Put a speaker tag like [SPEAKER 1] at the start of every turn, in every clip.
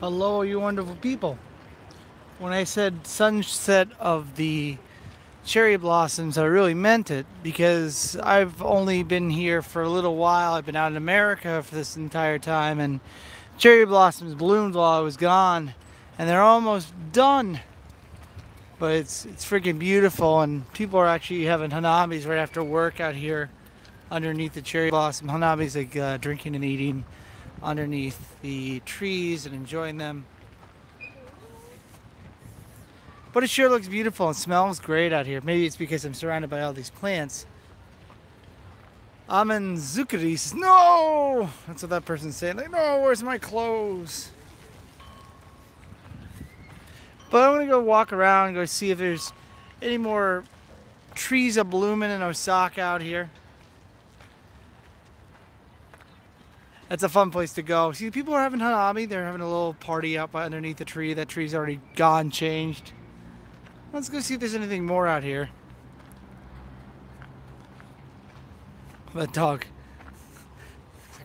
[SPEAKER 1] Hello, you wonderful people. When I said sunset of the cherry blossoms, I really meant it because I've only been here for a little while. I've been out in America for this entire time, and cherry blossoms bloomed while I was gone, and they're almost done. But it's freaking beautiful, and people are actually having hanabis right after work out here underneath the cherry blossom. Hanabis like drinking and eating underneath the trees and enjoying them. But it sure looks beautiful and smells great out here. Maybe it's because I'm surrounded by all these plants. Amen Zuccheri says, no! That's what that person's saying. Like, no, where's my clothes? But I'm going to go walk around and go see if there's any more trees a blooming in Osaka out here. That's a fun place to go. See, people are having hanami. They're having a little party out by underneath the tree. That tree's already gone, changed. Let's go see if there's anything more out here. That dog.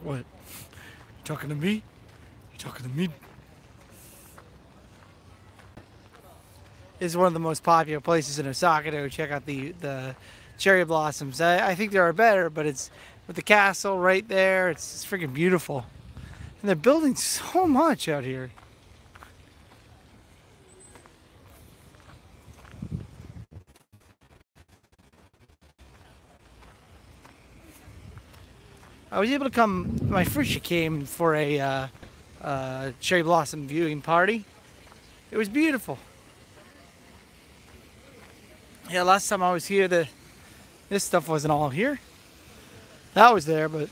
[SPEAKER 1] What? You talking to me? You talking to me? This is one of the most popular places in Osaka to check out the cherry blossoms. I think there are better, but it's with the castle right there. It's freaking beautiful. And they're building so much out here. I was able to come. My first year came for a cherry blossom viewing party. It was beautiful. Yeah, last time I was here, this stuff wasn't all here. That was there, but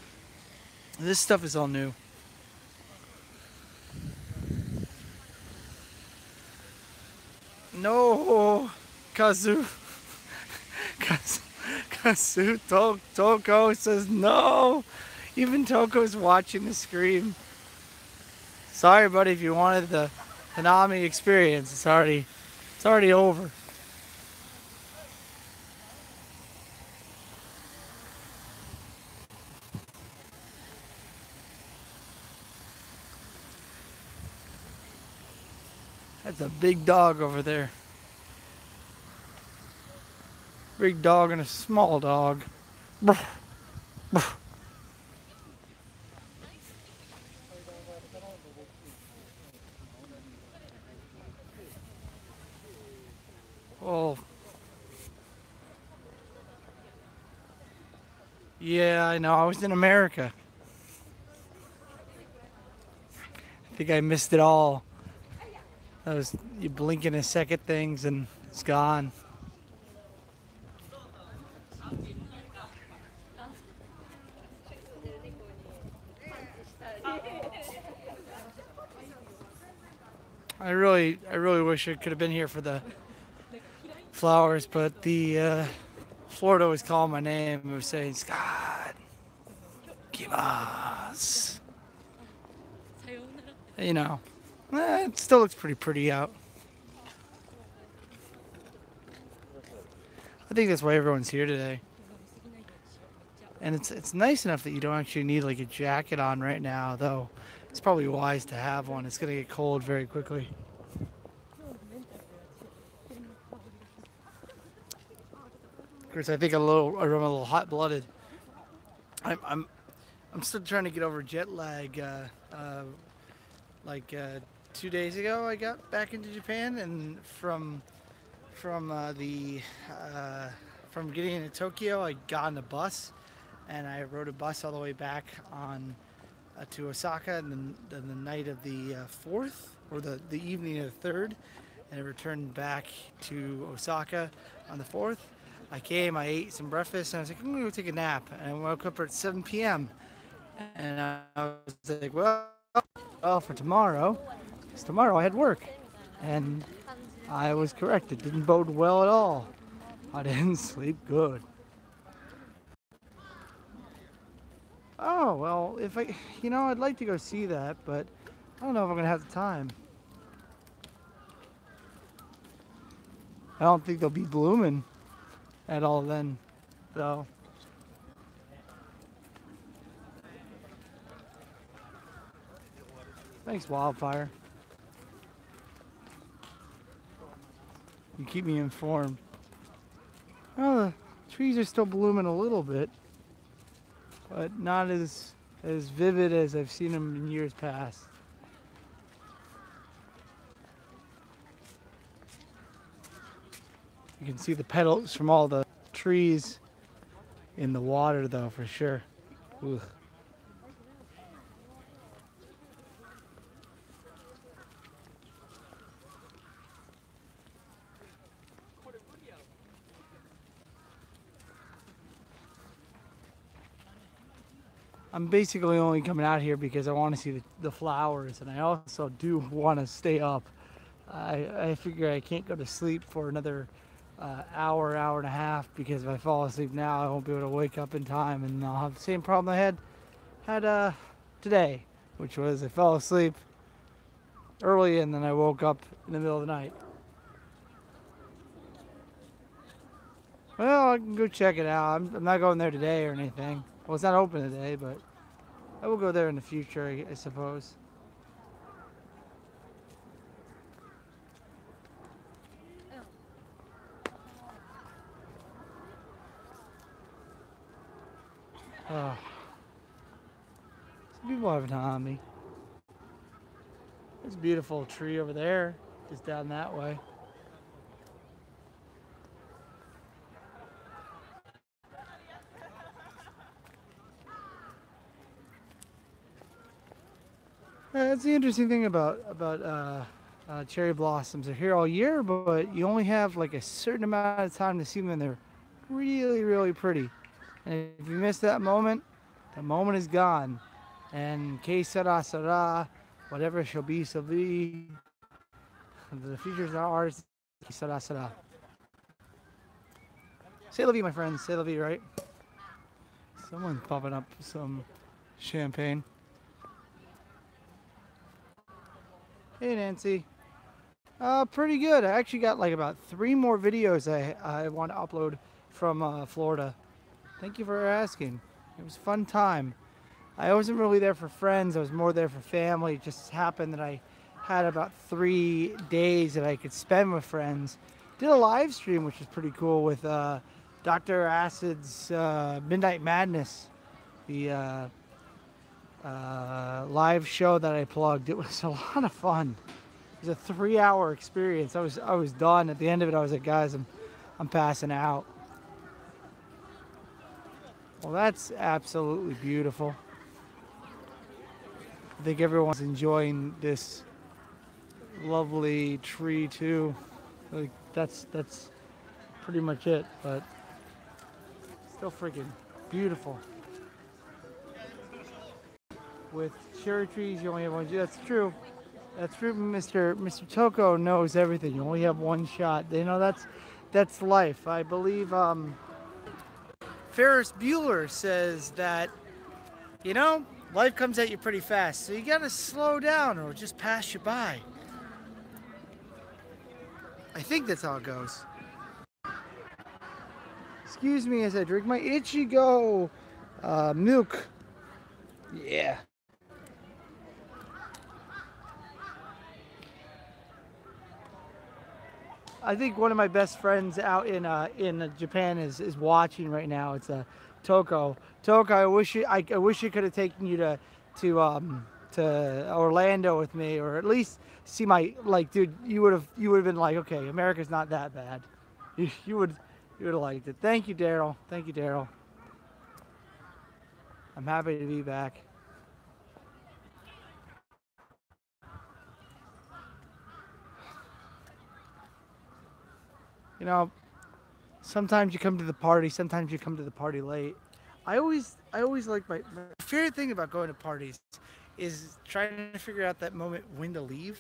[SPEAKER 1] this stuff is all new. No, Kazu, Kazu, Toko says no. Even Toko's watching the screen. Sorry, buddy, if you wanted the Hanami experience, it's already over. That's a big dog over there. Big dog and a small dog. Oh, yeah, I know. I was in America. I think I missed it all. That was you blinking a second things and it's gone. I really wish I could have been here for the flowers, but the Florida was calling my name. It was saying, Scott, give us. You know, it still looks pretty out. I think that's why everyone's here today. And it's nice enough that you don't actually need like a jacket on right now, though. It's probably wise to have one. It's gonna get cold very quickly. Of course, I think I'm a little hot-blooded. I'm I'm I'm still trying to get over jet lag. Like 2 days ago, I got back into Japan, and from the from getting into Tokyo, I got on a bus, and I rode a bus all the way back on to Osaka, and then the night of the fourth, or the evening of the third, and I returned back to Osaka on the fourth. I came, I ate some breakfast, and I was like, I'm gonna go take a nap, and I woke up at 7 p.m. and I was like, well, for tomorrow, because tomorrow I had work, and I was correct. It didn't bode well at all. I didn't sleep good. Oh, well, I'd like to go see that, but I don't know if I'm going to have the time. I don't think they'll be blooming at all then, though. Thanks, Wildfire. You keep me informed. Well, the trees are still blooming a little bit, but not as vivid as I've seen them in years past. You can see the petals from all the trees in the water, though, for sure. Ugh. I'm basically only coming out here because I want to see the flowers, and I also do want to stay up. I figure I can't go to sleep for another hour and a half, because if I fall asleep now, I won't be able to wake up in time, and I'll have the same problem I had today, which was I fell asleep early and then I woke up in the middle of the night. Well, I can go check it out. I'm not going there today or anything. Well, it's not open today, but I will go there in the future, I suppose. Oh. Some people have an eye on me. There's a beautiful tree over there, just down that way. That's the interesting thing about cherry blossoms. They're here all year, but you only have like a certain amount of time to see them, and they're really, really pretty. And if you miss that moment, the moment is gone. And que sera, sera, whatever shall be, shall be. The future's not ours. Que sera, sera. C'est la vie, my friends. C'est la vie, right? Someone's popping up some champagne. Hey, Nancy. Pretty good. I actually got like about 3 more videos I want to upload from Florida. Thank you for asking. It was a fun time. I wasn't really there for friends. I was more there for family. It just happened that I had about 3 days that I could spend with friends. Did a live stream, which was pretty cool, with Dr. Acid's Midnight Madness, the live show that I plugged. It was a lot of fun. It was a 3-hour experience. I was done. At the end of it, I was like, guys, I'm passing out. Well, that's absolutely beautiful. I think everyone's enjoying this lovely tree too. Like that's pretty much it, but still freaking beautiful. With cherry trees, you only have one. That's true. That's true. Mr. Toko knows everything. You only have one shot. You know, that's life. I believe Ferris Bueller says that, you know, life comes at you pretty fast, so you gotta slow down or it'll just pass you by. I think that's how it goes. Excuse me as I drink my Ichigo milk. Yeah. I think one of my best friends out in Japan is watching right now. It's Toko. Toko, I wish you could have taken you to Orlando with me, or at least see my, like, dude. You would have been like, okay, America's not that bad. You would have liked it. Thank you, Daryl. Thank you, Daryl. I'm happy to be back. You know, sometimes you come to the party, sometimes you come to the party late. I always like my favorite thing about going to parties is trying to figure out that moment when to leave,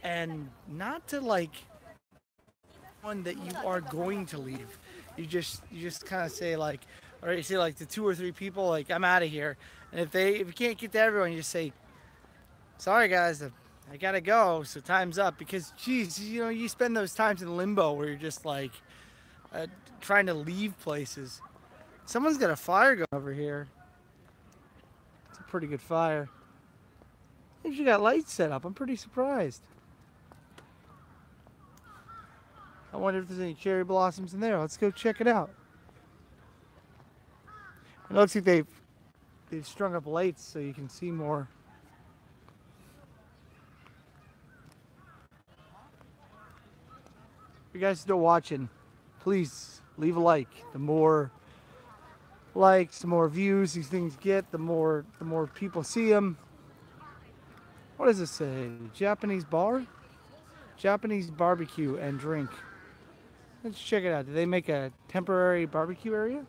[SPEAKER 1] and not to like one that you are going to leave. You just kind of say like, or you say like to 2 or 3 people, like, I'm out of here. And if you can't get to everyone, you just say, sorry guys, I gotta go, so time's up. Because geez, you know, you spend those times in limbo where you're just like trying to leave places. Someone's got a fire going over here. It's a pretty good fire. I think you got lights set up. I'm pretty surprised. I wonder if there's any cherry blossoms in there. Let's go check it out. It looks like they've strung up lights so you can see more. If you guys are still watching, please leave a like. The more likes, the more views these things get, the more people see them. What does it say? Japanese bar? Japanese barbecue and drink. Let's check it out. Do they make a temporary barbecue area?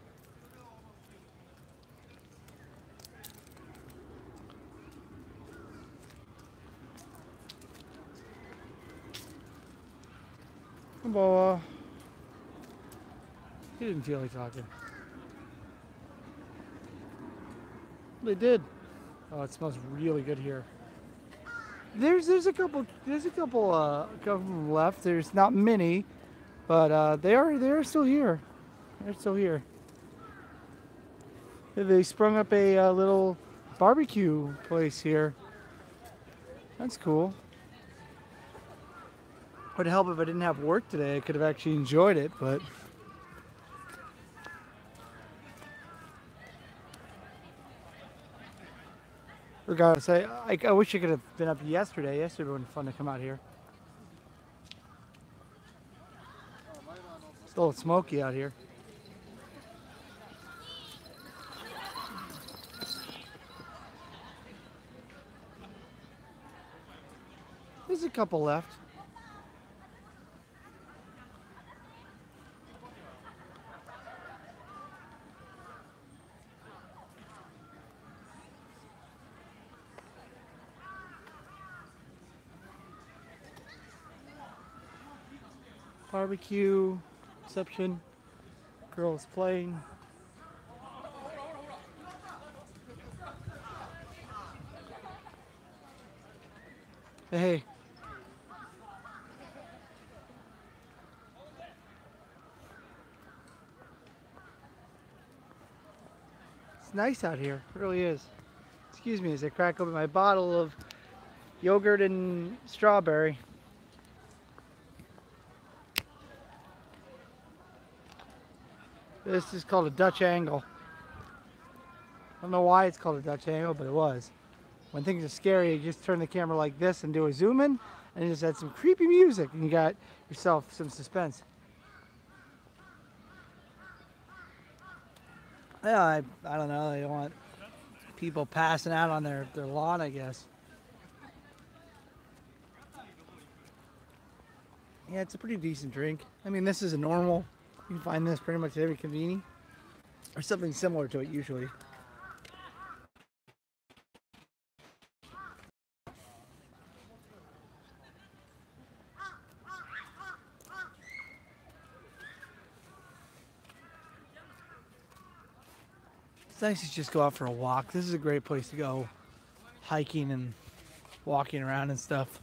[SPEAKER 1] Boa. He didn't feel like talking. They did. Oh, it smells really good here. There's a couple left. There's not many, but they're still here. They're still here. They sprung up a little barbecue place here. That's cool. Would help if I didn't have work today. I could have actually enjoyed it, but regardless, I wish I could have been up yesterday. Yesterday would have been fun to come out here. It's a little smoky out here. There's a couple left. Barbecue, reception, girls playing. Hey. It's nice out here, it really is. Excuse me as I crack open my bottle of yogurt and strawberry. This is called a Dutch angle. I don't know why it's called a Dutch angle, but it was. When things are scary, you just turn the camera like this and do a zoom in, and you just add some creepy music, and you got yourself some suspense. Yeah, I don't know. They don't want people passing out on their lawn, I guess. Yeah, it's a pretty decent drink. I mean, this is a normal. You can find this pretty much at every convenience, or something similar to it usually. It's nice to just go out for a walk. This is a great place to go hiking and walking around and stuff.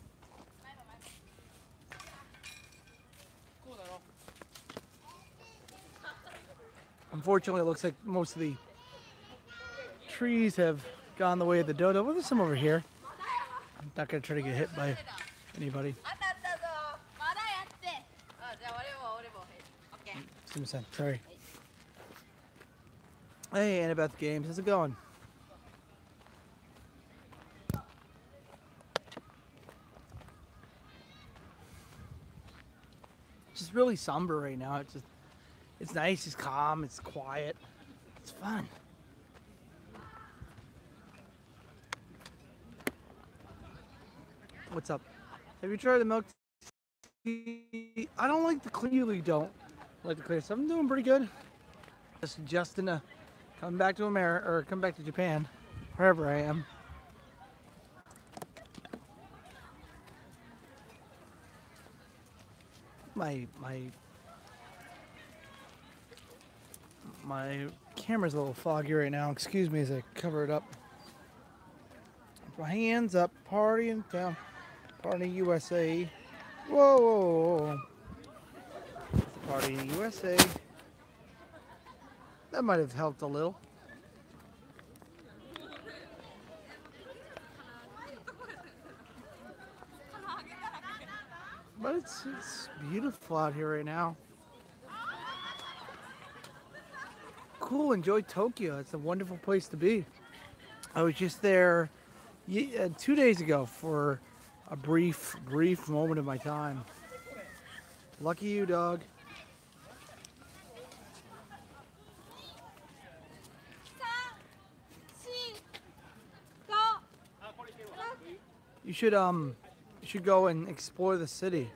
[SPEAKER 1] Unfortunately, it looks like most of the trees have gone the way of the dodo. Well, there's some over here. I'm not going to try to get hit by anybody. Sorry. Hey, Annabeth Games. How's it going? It's just really somber right now. It's nice, it's calm, it's quiet, it's fun. What's up? Have you tried the milk tea? I don't like the clearly don't like the clear stuff. I'm doing pretty good. Just adjusting to come back to America or come back to Japan, wherever I am. My camera's a little foggy right now. Excuse me as I cover it up. My hands up, party in town, party USA. Whoa, whoa, whoa. Party USA. That might have helped a little. But it's beautiful out here right now. Cool, enjoy Tokyo. It's a wonderful place to be. I was just there 2 days ago for a brief moment of my time. Lucky you, dog. You should go and explore the city.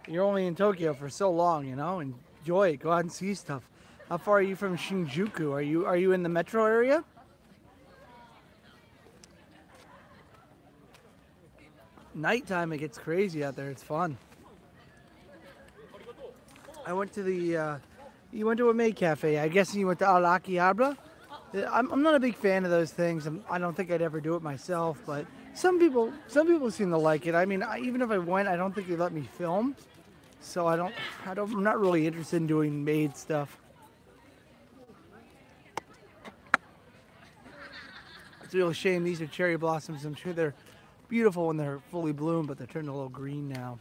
[SPEAKER 1] You're only in Tokyo for so long, you know. Enjoy it. Go out and see stuff. How far are you from Shinjuku? Are you in the metro area? Nighttime it gets crazy out there. It's fun. I went to the. You went to a maid cafe. I guess you went to Al Akihabara. I'm not a big fan of those things. I don't think I'd ever do it myself, but some people seem to like it. I mean, even if I went, I don't think they'd let me film. So I'm not really interested in doing maid stuff. It's a real shame. These are cherry blossoms. I'm sure they're beautiful when they're fully bloomed, but they're turning a little green now.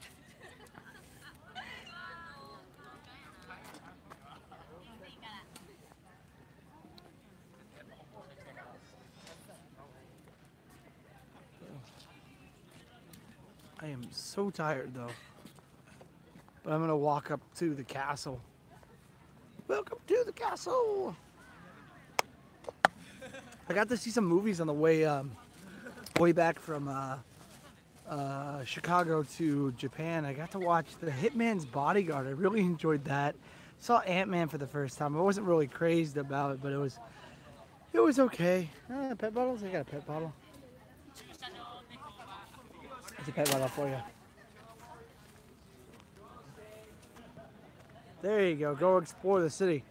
[SPEAKER 1] I am so tired though. But I'm gonna walk up to the castle. Welcome to the castle! I got to see some movies on the way back from Chicago to Japan. I got to watch The Hitman's Bodyguard. I really enjoyed that. Saw Ant-Man for the first time. I wasn't really crazed about it, but it was okay. Pet bottles? I got a pet bottle. It's a pet bottle for you. There you go. Go explore the city.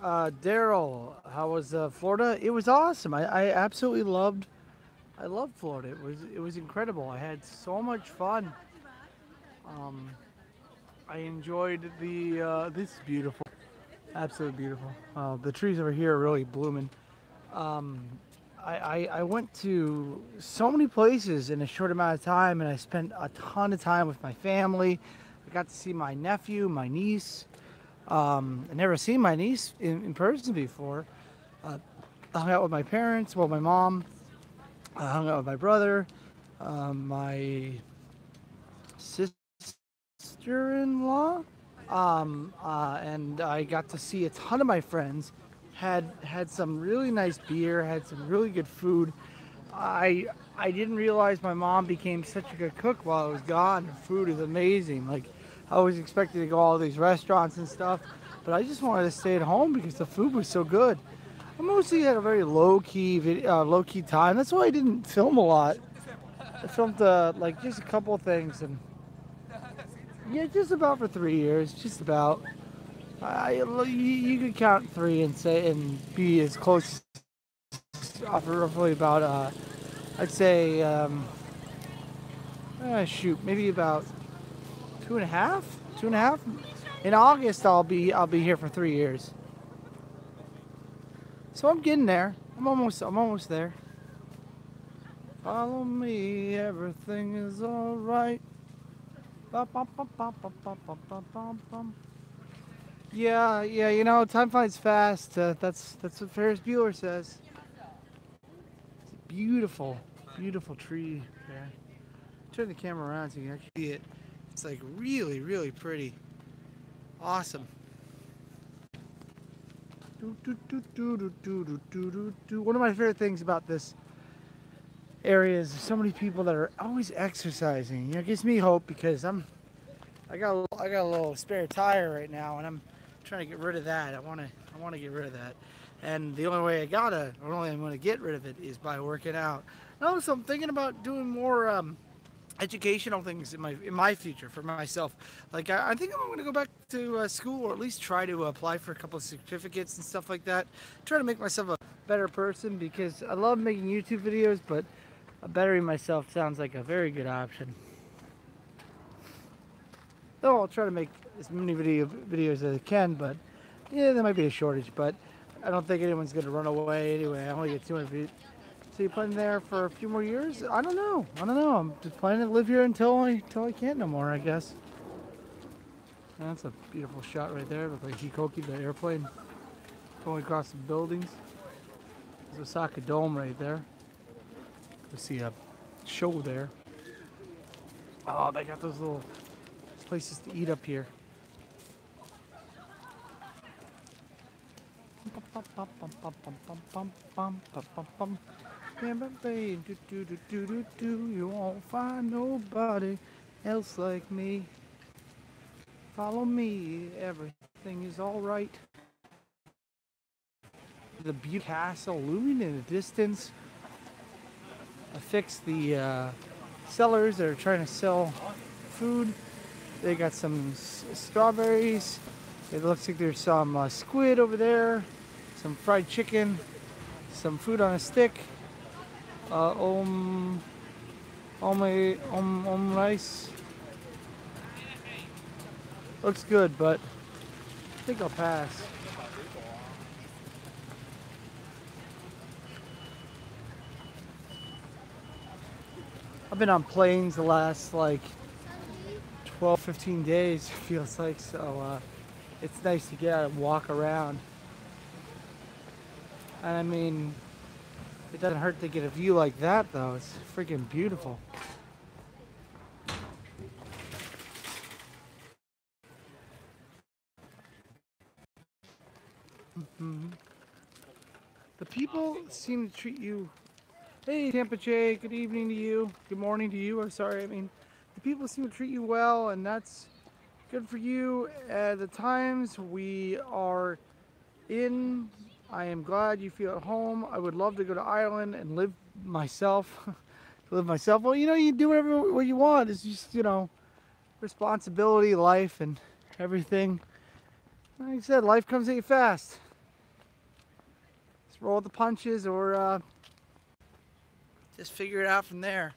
[SPEAKER 1] Daryl, how was Florida? It was awesome. I absolutely loved. I loved Florida. It was incredible. I had so much fun. I enjoyed the. This is beautiful. Absolutely beautiful. The trees over here are really blooming. I went to so many places in a short amount of time, and I spent a ton of time with my family. I got to see my nephew, my niece. I'd never seen my niece in person before. I hung out with my parents, well, my mom. I hung out with my brother, my sister-in-law, and I got to see a ton of my friends. Had some really nice beer, had some really good food. I didn't realize my mom became such a good cook while I was gone. Her food is amazing. Like, I was expecting to go to all these restaurants and stuff, but I just wanted to stay at home because the food was so good. I mostly had a very low-key time. That's why I didn't film a lot. I filmed like just a couple of things, and yeah, just about for 3 years, just about. You could count 3 and say and be as close. Roughly about I'd say shoot, maybe about 2.5. 2.5. In August, I'll be here for 3 years. So I'm getting there. I'm almost there. Follow me, everything is alright. Yeah, you know, time flies fast. That's what Ferris Bueller says. It's a beautiful tree there. Turn the camera around so you can actually see it. It's like really, really pretty. Awesome. One of my favorite things about this area is so many people that are always exercising. You know, it gives me hope because I got a little spare tire right now, and I'm trying to get rid of that. I want to get rid of that, and the only way I'm going to get rid of it is by working out. And also, I'm thinking about doing more educational things in my future for myself. Like I think I'm going to go back to school, or at least try to apply for a couple of certificates and stuff like that. Try to make myself a better person, because I love making YouTube videos, but bettering myself sounds like a very good option. Though I'll try to make as many videos as I can, but yeah, there might be a shortage. But I don't think anyone's going to run away anyway. I only get So you planning there for a few more years? I don't know. I don't know. I'm just planning to live here until I can't no more, I guess. That's a beautiful shot right there. Looks like Hikoki, the airplane, going across the buildings. There's Osaka Dome right there. We see a show there. Oh, they got those little places to eat up here. You won't find nobody else like me. Follow me, everything is alright. The beautiful castle looming in the distance affixed the sellers that are trying to sell food. They got some strawberries. It looks like there's some squid over there, some fried chicken, some food on a stick, rice. Looks good, but I think I'll pass. I've been on planes the last like 12, 15 days, it feels like, so it's nice to get out and walk around. And I mean, it doesn't hurt to get a view like that though. It's freaking beautiful. The people seem to treat you. Hey, Tampa J, good evening to you. Good morning to you. I'm sorry. I mean, the people seem to treat you well, and that's good for you. At the times we are in, I am glad you feel at home. I would love to go to Ireland and live myself. Well, you know, you do whatever what you want. It's just, you know, responsibility, life, and everything. Like I said, life comes at you fast. Just roll the punches, or just figure it out from there.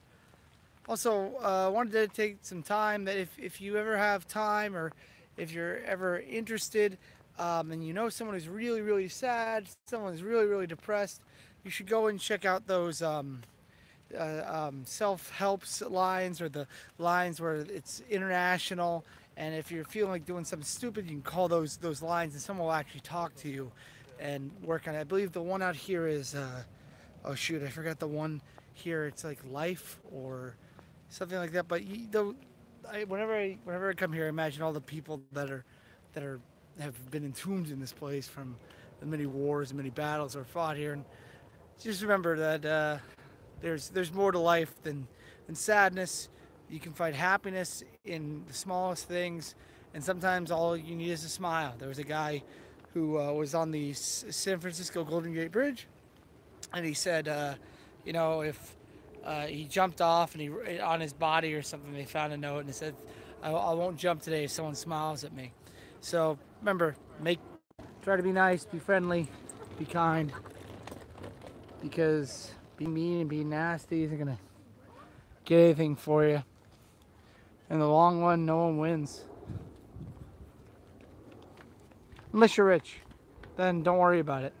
[SPEAKER 1] Also, wanted to take some time that if you ever have time, or if you're ever interested, and you know someone who's really, really sad, someone who's really, really depressed, you should go and check out those self-help lines, or the lines where it's international. And if you're feeling like doing something stupid, you can call those lines, and someone will actually talk to you and work on it. I believe the one out here is, oh shoot, I forgot the one here. It's like Life or something like that. But whenever I come here, I imagine all the people that have been entombed in this place from the many wars and many battles that are fought here. And just remember that there's more to life than sadness. You can find happiness in the smallest things, and sometimes all you need is a smile. There was a guy who was on the San Francisco Golden Gate Bridge, and he said, you know, if he jumped off and he on his body or something, they found a note, and it said, I won't jump today if someone smiles at me. So remember, try to be nice, be friendly, be kind, because being mean and being nasty isn't gonna get anything for you. In the long run, no one wins. Unless you're rich, then don't worry about it,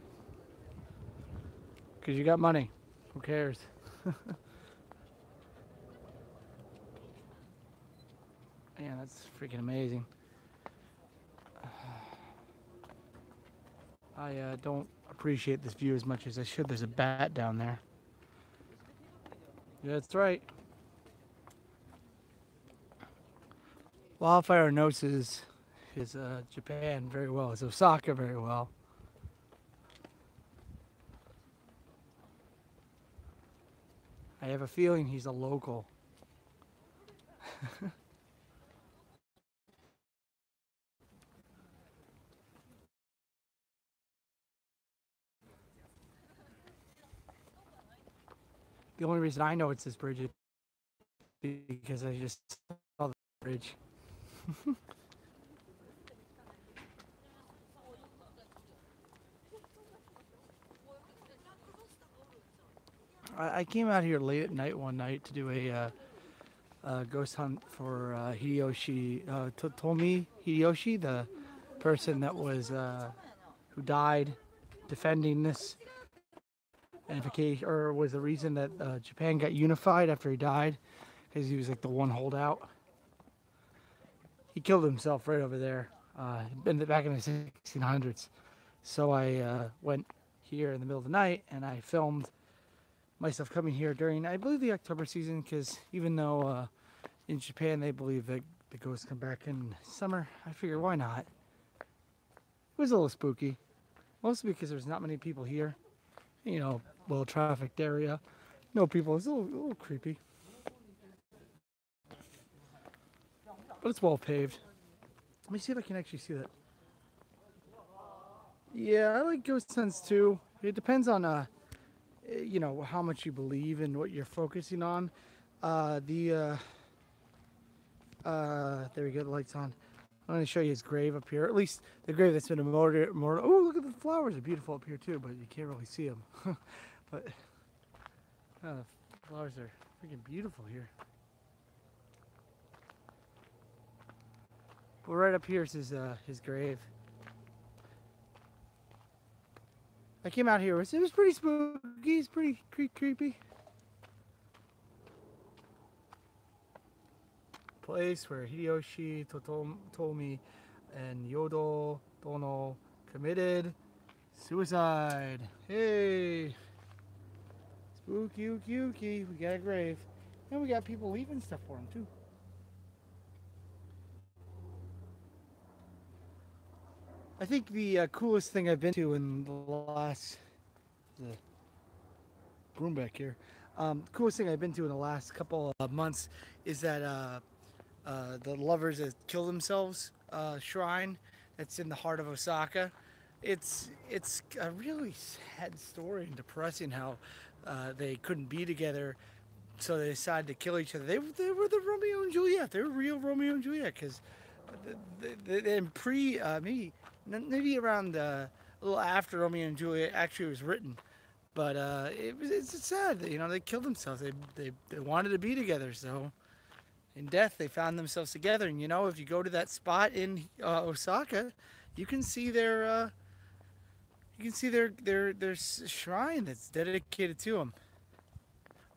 [SPEAKER 1] because you got money. Who cares? Yeah, that's freaking amazing. I don't appreciate this view as much as I should. There's a bat down there. Yeah, that's right. Wildfire knows his Japan very well, his Osaka very well. I have a feeling he's a local. The only reason I know it's this bridge is because I just saw the bridge. I came out here late at night one night to do a ghost hunt for Hideyoshi, Tomomi Hideyoshi, the person that was who died defending this or was the reason that Japan got unified after he died, because he was like the one holdout. He killed himself right over there, back in the 1600s. So I went here in the middle of the night and I filmed myself coming here during, I believe, the October season, because even though in Japan they believe that the ghosts come back in summer, I figured why not. It was a little spooky, mostly because there's not many people here. You know, well trafficked area, no people. It's a little creepy, but it's well paved. Let me see if I can actually see that. Yeah, I like ghost hunts too. It depends on you know, how much you believe and what you're focusing on. There we go, the light's on. I'm going to show you his grave up here, at least the grave that's been immortal. Oh, look at the flowers, are beautiful up here too, but you can't really see them. But the flowers are freaking beautiful here. Well, right up here is his grave. I came out here, it was pretty spooky, it's pretty creepy. Place where Hideyoshi Totomi and Yodo Tono committed suicide. Hey! Spooky, we got a grave. And we got people leaving stuff for him too. I think the coolest thing I've been to in the last, the broom back here, coolest thing I've been to in the last couple of months is that the lovers that kill themselves shrine that's in the heart of Osaka. It's a really sad story and depressing how they couldn't be together, so they decided to kill each other. They were the Romeo and Juliet. They were real Romeo and Juliet, because maybe around a little after Romeo and Juliet actually was written, but it's sad that, you know, they killed themselves. They wanted to be together, so in death they found themselves together. And you know, if you go to that spot in Osaka, you can see their shrine that's dedicated to them.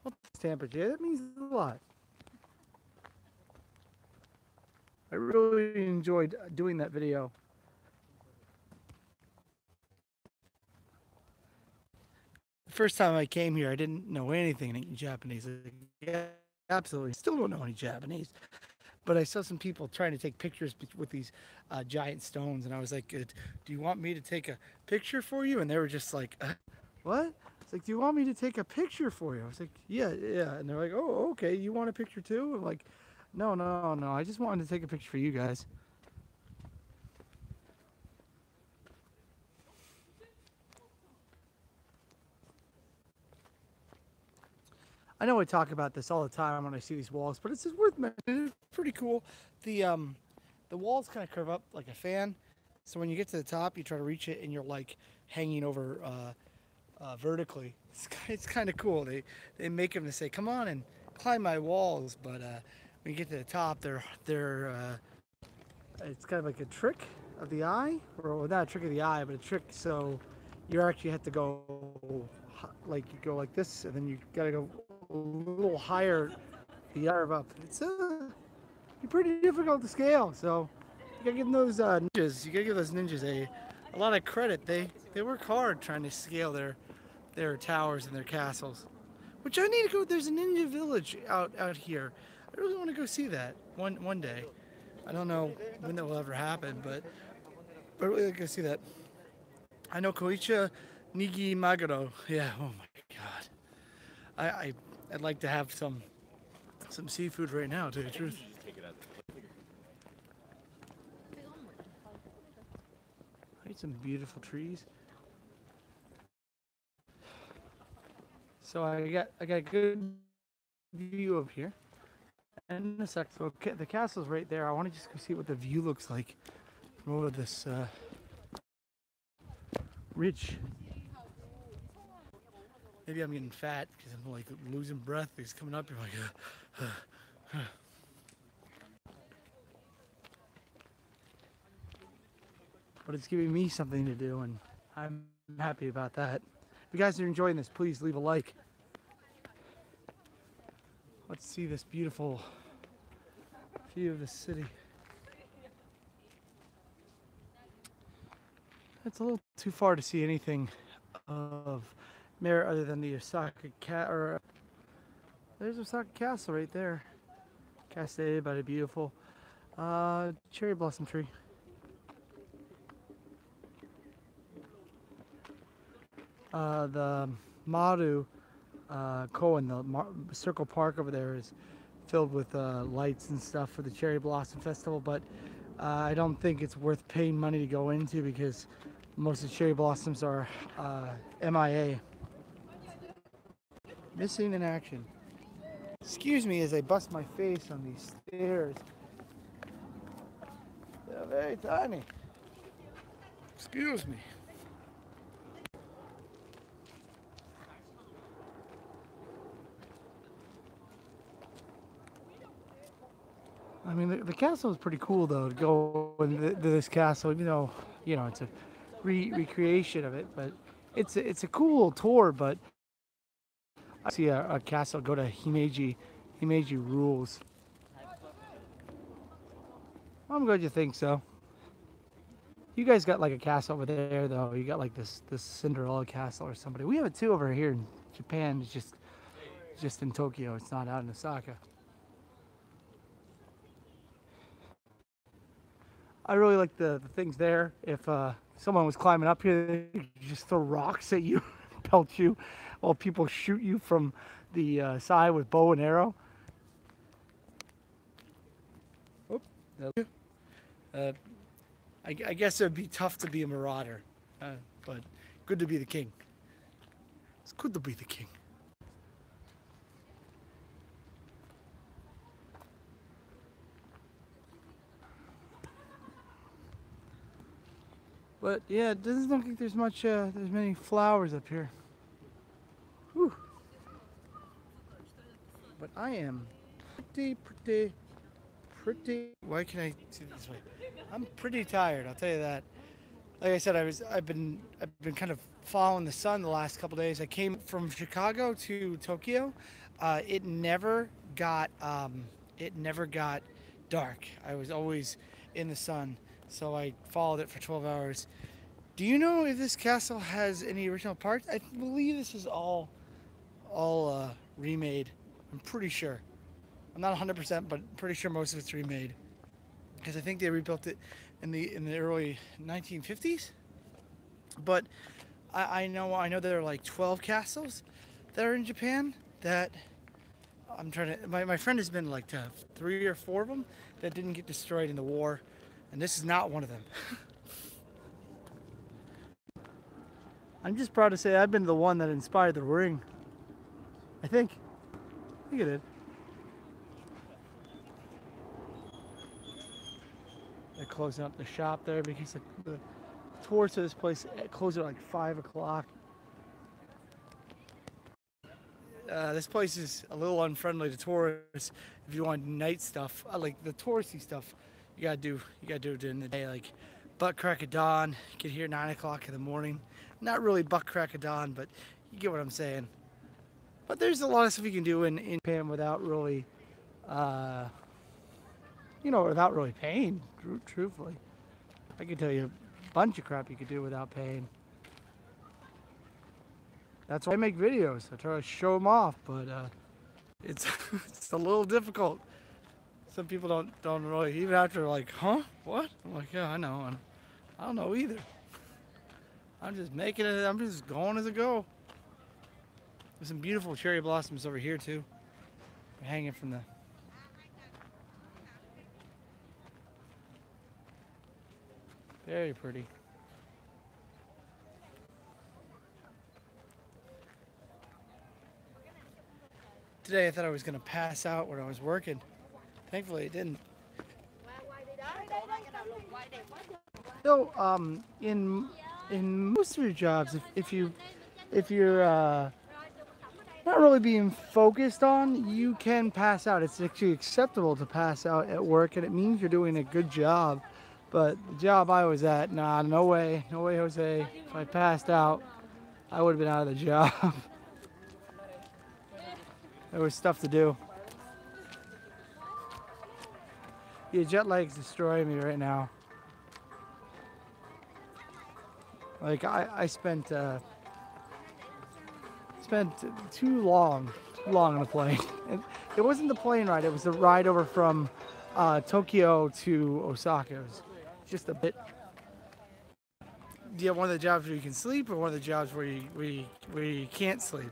[SPEAKER 1] Well, Tampa J, that means a lot. I really enjoyed doing that video. The first time I came here, I didn't know anything in Japanese. Yeah, absolutely, still don't know any Japanese. But I saw some people trying to take pictures with these giant stones, and I was like, "Do you want me to take a picture for you?" And they were just like, "What?" It's like, "Do you want me to take a picture for you?" I was like, "Yeah." And they're like, "Oh, okay. You want a picture too?" I'm like, "No. I just wanted to take a picture for you guys." I know I talk about this all the time when I see these walls, but it's just worth mentioning. It's pretty cool. The walls kind of curve up like a fan, so when you get to the top, you try to reach it, and you're like hanging over vertically. It's kind of cool. They make them to say, "Come on and climb my walls," but when you get to the top, it's kind of like a trick of the eye, or not a trick of the eye, but a trick so you actually have to go like you go like this, and then you gotta go a little higher the arm up. It's pretty difficult to scale, so you gotta give those ninjas. You gotta give those ninjas a lot of credit. They work hard trying to scale their towers and their castles. Which I need to go. There's a ninja village out here. I really want to go see that one day. I don't know when that will ever happen, but I really like to see that. I know Koicha Nigi Maguro. Yeah. Oh my God. I'd like to have some seafood right now, to tell you the truth. Right, some beautiful trees. So I got a good view of here. And in a sec, so the castle's right there. I want to just go see what the view looks like from over this ridge. Maybe I'm getting fat because I'm like losing breath. It's coming up. You're like, but it's giving me something to do, and I'm happy about that. If you guys are enjoying this, please leave a like. Let's see this beautiful view of the city. It's a little too far to see anything of merit other than the Osaka there's Osaka Castle right there. Cascade by the beautiful cherry blossom tree. The Maru Koen, the Circle Park over there is filled with lights and stuff for the Cherry Blossom Festival, but I don't think it's worth paying money to go into because most of the cherry blossoms are MIA. Missing in action. Excuse me as I bust my face on these stairs. They're very tiny. Excuse me. I mean, the castle is pretty cool though, to go into this castle, even though, you know, it's a recreation of it, but it's a cool tour. But I see a castle, go to Himeji. Himeji rules. I'm glad you think so. You guys got like a castle over there though. You got like this Cinderella castle or somebody. We have it too over here in Japan. It's just in Tokyo. It's not out in Osaka. I really like the things there. If someone was climbing up here, they just throw rocks at you, pelt you, while people shoot you from the side with bow and arrow. I guess it would be tough to be a marauder, but good to be the king. It's good to be the king. But yeah, it doesn't look like there's much, there's many flowers up here. Whew. But I am pretty. Why can I see this way? I'm pretty tired, I'll tell you that. Like I said, I've been kind of following the sun the last couple days. I came from Chicago to Tokyo. It never got dark. I was always in the sun. So I followed it for 12 hours. Do you know if this castle has any original parts? I believe this is all remade. I'm pretty sure. I'm not 100%, but pretty sure most of it's remade. Because I think they rebuilt it in the early 1950s. But I know there are like 12 castles that are in Japan that I'm trying to. My friend has been like to 3 or 4 of them that didn't get destroyed in the war. And this is not one of them. I'm just proud to say I've been the one that inspired the ring. I think it did. They're closing up the shop there because the tours to this place close at like 5 o'clock. This place is a little unfriendly to tourists if you want night stuff. Like the touristy stuff. You gotta do it during the day, like butt crack of dawn. Get here 9 o'clock in the morning. Not really butt crack of dawn, but you get what I'm saying. But there's a lot of stuff you can do in Japan without really, without really paying. Truthfully, I can tell you a bunch of crap you could do without paying. That's why I make videos. I try to show them off, but it's it's a little difficult. Some people don't really, even after like, huh? What? I'm like, yeah, I know. And I don't know either. I'm just making it, I'm just going as I go. There's some beautiful cherry blossoms over here too. They're hanging from the... Very pretty. Today I thought I was going to pass out when I was working. Thankfully, it didn't. So, in most of your jobs, if you're not really being focused on, you can pass out. It's actually acceptable to pass out at work, and it means you're doing a good job. But the job I was at, nah, no way, Jose. If I passed out, I would have been out of the job. There was stuff to do. Yeah, jet lag's destroying me right now. Like I spent too long on the plane. And it wasn't the plane ride; it was the ride over from Tokyo to Osaka. It was just a bit. Do you have one of the jobs where you can sleep, or one of the jobs where you can't sleep?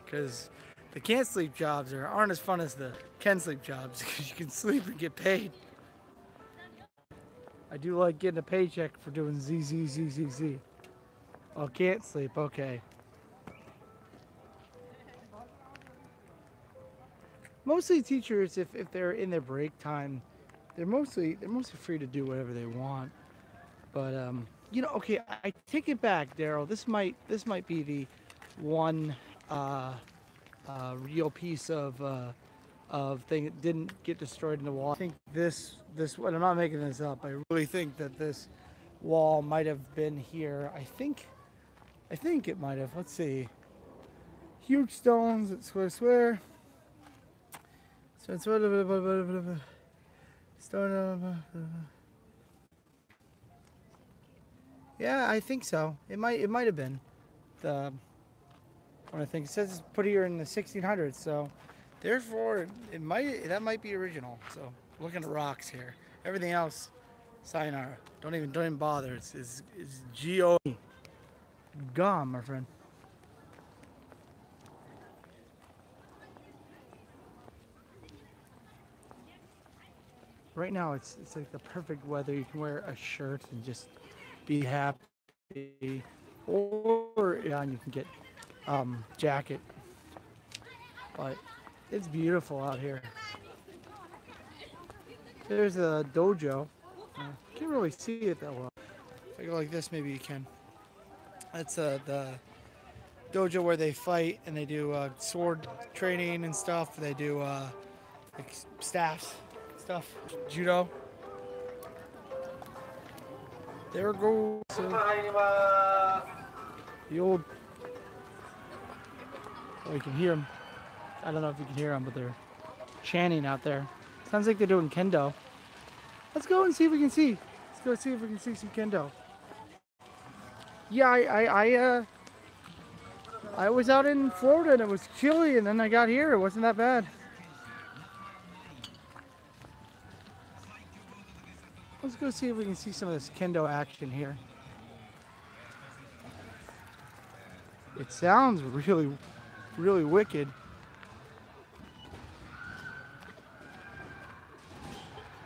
[SPEAKER 1] Because the can't sleep jobs aren't as fun as the can sleep jobs, because you can sleep and get paid. I do like getting a paycheck for doing Z. Oh, can't sleep. Okay. Mostly teachers, if they're in their break time, they're mostly free to do whatever they want. But you know, okay, I take it back, Daryl. This might be the one real piece of thing that didn't get destroyed in the wall. I think this and I'm not making this up. I really think that this wall might have been here. I think it might have. Let's see. Huge stones. Swear. So it's stone. Yeah, I think so. It might have been the one I think it says it's put here in the 1600s. So therefore, that might be original. So looking at rocks here. Everything else, sayonara. Don't even bother. It's G-O. Gone, my friend. Right now, it's like the perfect weather. You can wear a shirt and just be happy, or yeah, and you can get jacket. But it's beautiful out here. There's a dojo. Can't really see it that well. If I go like this, maybe you can. That's the dojo where they fight and they do sword training and stuff. They do like staffs, stuff, judo. There goes the old. Oh, you can hear them. I don't know if you can hear them, but they're chanting out there. Sounds like they're doing kendo. Let's go and see if we can see. Let's go see if we can see some kendo. Yeah, I was out in Florida and it was chilly, and then I got here. It wasn't that bad. Let's go see if we can see some of this kendo action here. It sounds really, really wicked.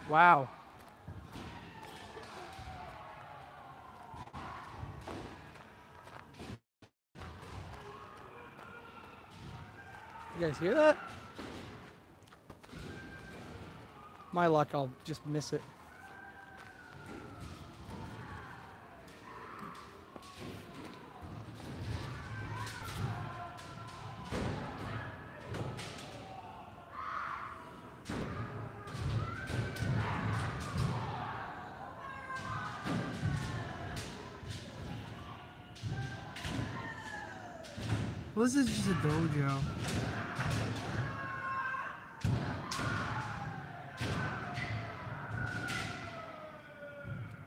[SPEAKER 1] Wow. You guys hear that? My luck, I'll just miss it. Well, this is just a dojo.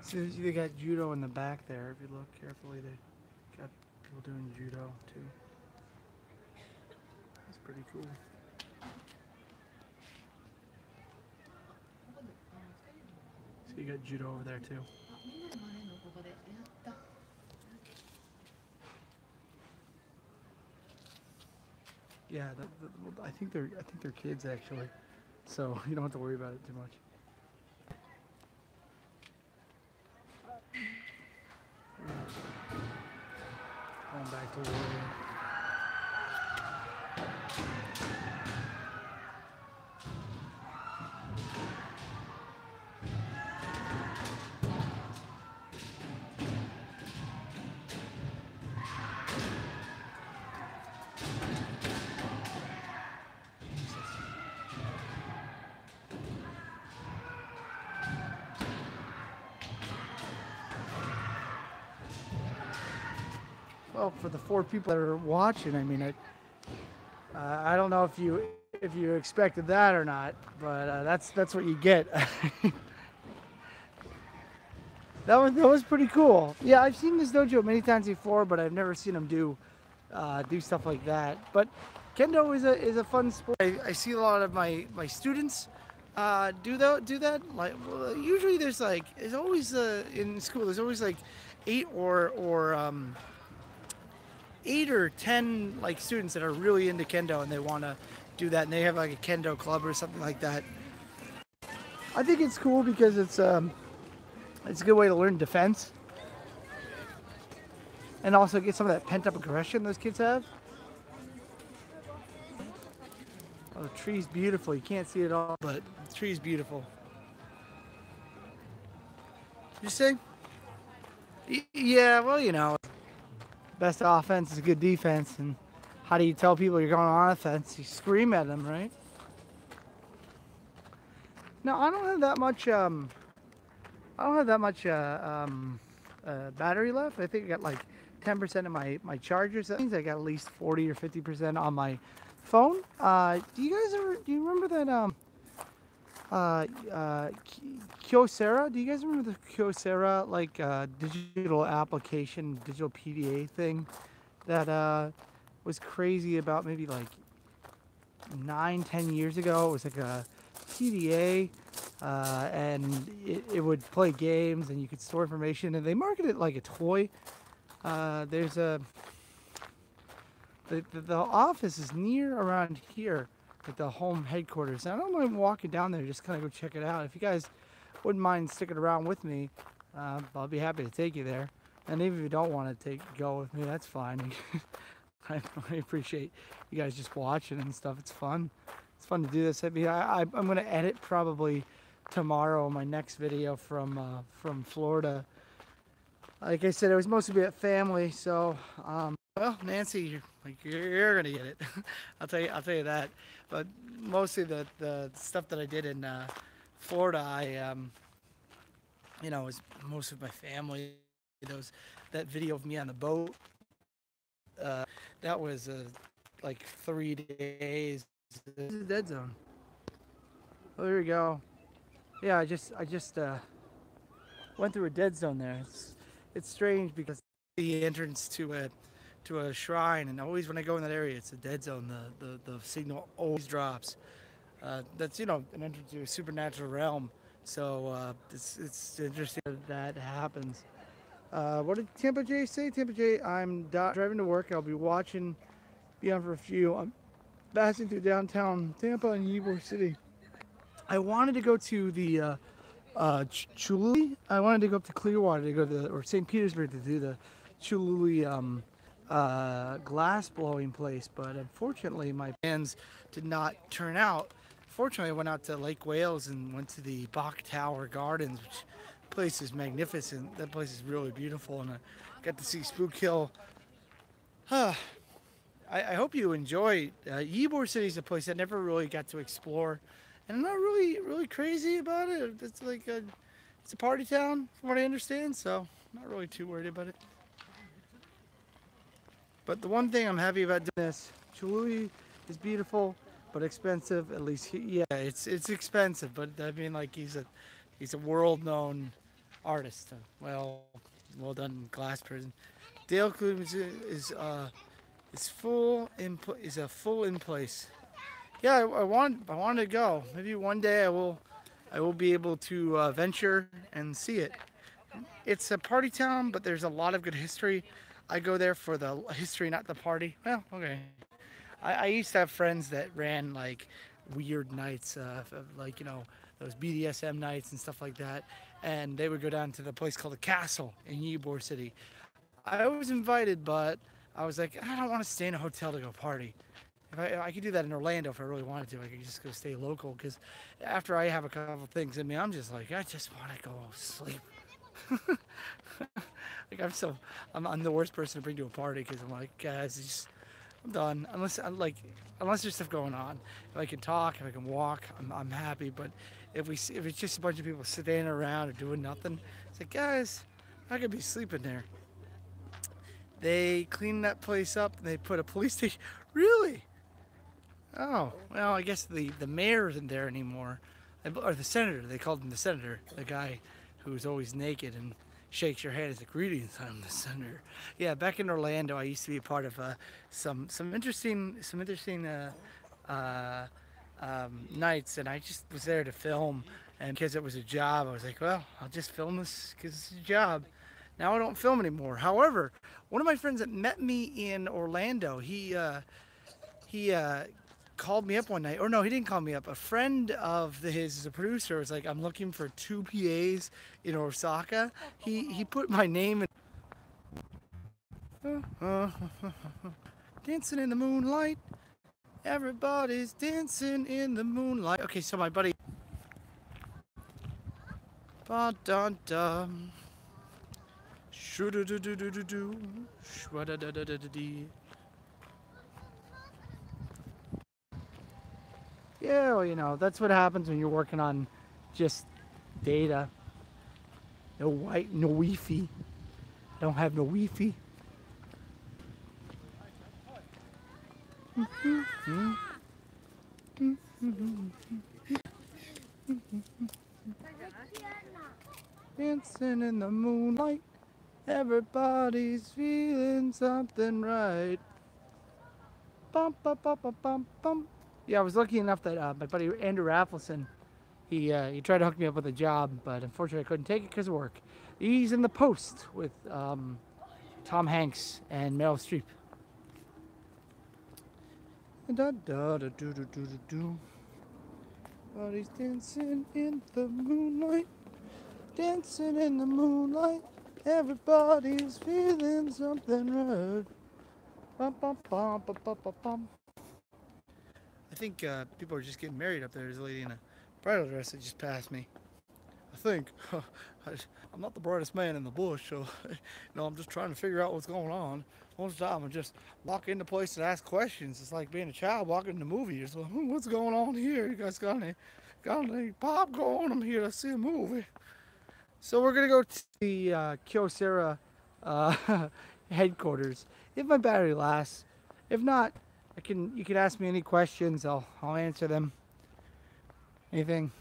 [SPEAKER 1] So they got judo in the back there. If you look carefully, they got people doing judo too. That's pretty cool. So you got judo over there too. Yeah, I think they're kids actually, so you don't have to worry about it too much. Going back to warrior. well, for the 4 people that are watching, I mean, I don't know if you expected that or not, but that's what you get. That was pretty cool. Yeah, I've seen this dojo many times before, but I've never seen them do stuff like that. But kendo is a fun sport. I see a lot of my students do that. Like, well, usually there's always in school there's always like 8 or 10 like students that are really into kendo and they want to do that, and they have like a kendo club or something like that. I think it's cool because it's a good way to learn defense and also get some of that pent up aggression those kids have. Oh, the tree's beautiful. You can't see it all, but the tree's beautiful. You say? Yeah, well, you know, best offense is good defense, and how do you tell people you're going on offense? You scream at them, right? No, I don't have that much. Battery left. I think I got like 10% of my chargers. That means I got at least 40 or 50% on my phone. Do you remember that Kyocera? Do you guys remember the Kyocera like digital application, digital PDA thing that was crazy about maybe like 9-10 years ago? It was like a PDA. And it would play games and you could store information, and they market it like a toy. There's the office is near around here at the home headquarters. And I don't mind walking down there, just kind of go check it out. If you guys wouldn't mind sticking around with me, I'll be happy to take you there. And even if you don't want to go with me, that's fine. I appreciate you guys just watching and stuff. It's fun. It's fun to do this. I mean, I'm going to edit probably tomorrow my next video from Florida. Like I said, it was mostly about family. So, well, Nancy, you're gonna get it. I'll tell you that. But mostly the stuff that I did in Florida, you know, was most of my family. That video of me on the boat. That was like 3 days. This is a dead zone. Oh, there we go. Yeah, I just went through a dead zone there. It's strange because the entrance to a shrine, and always when I go in that area, it's a dead zone. The signal always drops. That's, you know, an entrance to a supernatural realm. So it's interesting that happens. What did Tampa J say? Tampa J, I'm driving to work. I'll be watching, be on for a few. I'm passing through downtown Tampa and Ybor City. I wanted to go to the Cholula. I wanted to go up to Clearwater to go to or St. Petersburg to do the Cholula glass blowing place, but unfortunately my plans did not turn out. Fortunately, I went out to Lake Wales and went to the Bok Tower Gardens, which place is magnificent. That place is really beautiful, and I got to see Spook Hill. I hope you enjoy. Ybor City is a place I never really got to explore, and I'm not really crazy about it. It's like it's a party town, from what I understand, so I'm not really too worried about it. But the one thing I'm happy about doing this, Cholula is beautiful, but expensive. At least, yeah, it's expensive, but I mean, like he's a world-known artist. Well done glass person. Dale Clunes is a full in place. Yeah, I wanted to go. Maybe one day I will be able to venture and see it. It's a party town, but there's a lot of good history. I go there for the history, not the party. Well, okay. I used to have friends that ran like weird nights, like, you know, those BDSM nights and stuff like that. And they would go down to the place called the Castle in Ybor City. I was invited, but I was like, I don't want to stay in a hotel to go party. If I could do that in Orlando if I really wanted to. I could just go stay local, because after I have a couple things in me, I'm just like, I just want to go sleep. Like I'm the worst person to bring to a party, because I'm like, guys, I'm done. Unless there's stuff going on. If I can talk, if I can walk, I'm happy. But if it's just a bunch of people sitting around or doing nothing, it's like, guys, I could be sleeping there. They cleaned that place up and they put a police station. Really? Oh, well, I guess the mayor isn't there anymore. Or the senator. They called him the senator. The guy who's always naked and shakes your hand as a greetings. I'm the senator. Yeah, back in Orlando, I used to be a part of some interesting uh, nights, and I just was there to film. And because it was a job, I was like, well, I'll just film this because it's a job. Now I don't film anymore. However, one of my friends that met me in Orlando, he called me up one night, or no, he didn't call me up. A friend of his, a producer, was like, "I'm looking for two PAs in Osaka." He put my name in. Dancing in the moonlight, everybody's dancing in the moonlight. Okay, so my buddy. Ba dun dum. Shoo do do do do do do. Shwa da da da da da dee. Yeah, well, you know, that's what happens when you're working on just data. No no Wi-Fi. Don't have no Wi-Fi. Dancing in the moonlight, everybody's feeling something right. Bum, bum, bum, bum, bum, bum. Yeah, I was lucky enough that my buddy Andrew Raffleson, he tried to hook me up with a job, but unfortunately I couldn't take it because of work. He's in The Post with Tom Hanks and Meryl Streep. Da da da do do do do do. Everybody's dancing in the moonlight, dancing in the moonlight. Everybody's feeling something right. Bum, bum, bum, bum, bum, bum, bum. I think people are just getting married up there. There's a lady in a bridal dress that just passed me. I think. I'm not the brightest man in the bush, so I'm just trying to figure out what's going on. Most of the time, I just walk into places and ask questions. It's like being a child walking in the movie. It's like, what's going on here? You guys got any popcorn? I'm here to see a movie. So we're gonna go to the Kyocera headquarters. If my battery lasts, if not, you can ask me any questions. I'll answer them. Anything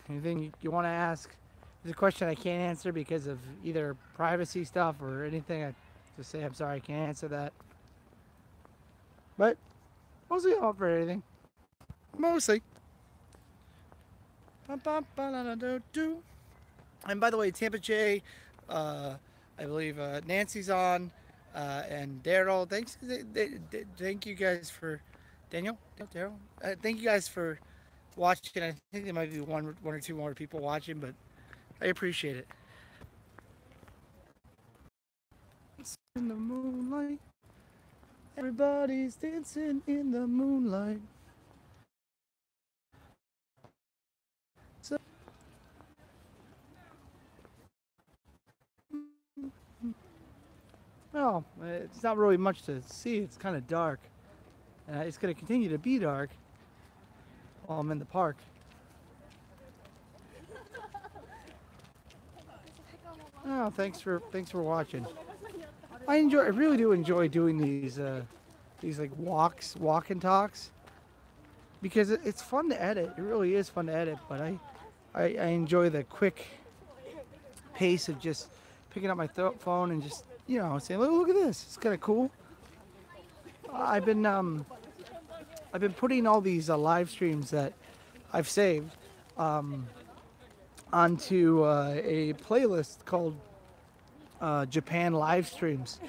[SPEAKER 1] you want to ask? There's a question I can't answer because of either privacy stuff or anything. I just say I'm sorry, I can't answer that. But mostly I'll offer anything. Mostly. And by the way, Tampa J, I believe Nancy's on, and Daryl. Thank you guys for Daryl. Thank you guys for watching. I think there might be one or two more people watching, but I appreciate it. In the moonlight, everybody's dancing in the moonlight. So, well, it's not really much to see. It's kind of dark. It's going to continue to be dark while I'm in the park. Oh, thanks for watching. I really do enjoy doing these like walk and talks, because it's fun to edit. It really is fun to edit, but I enjoy the quick pace of just picking up my phone and just saying, look at this. It's kind of cool. I've been putting all these live streams that I've saved onto a playlist called Japan live streams.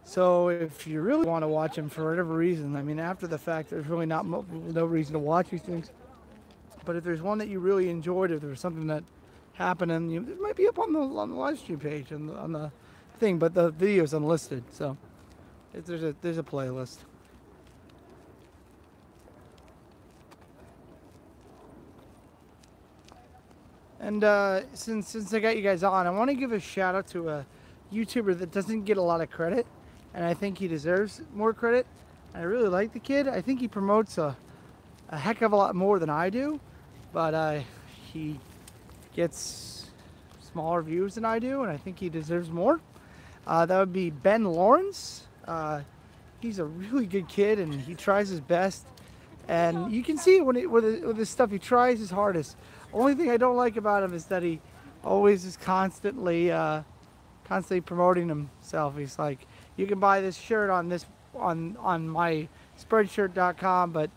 [SPEAKER 1] So if you really want to watch them for whatever reason, I mean, after the fact, there's really no reason to watch these things. But if there's one that you really enjoyed, if there's something that happened, and it might be up on the live stream page on the thing, but the video is unlisted. So there's a playlist. And since I got you guys on, I want to give a shout out to a YouTuber that doesn't get a lot of credit, and I think he deserves more credit. I really like the kid. I think he promotes a heck of a lot more than I do, but he gets smaller views than I do, and I think he deserves more. That would be Ben Lawrence. He's a really good kid, and he tries his best. And you can see it with his stuff. He tries his hardest. Only thing I don't like about him is that he always is constantly promoting himself. He's like, you can buy this shirt on my spreadshirt.com, but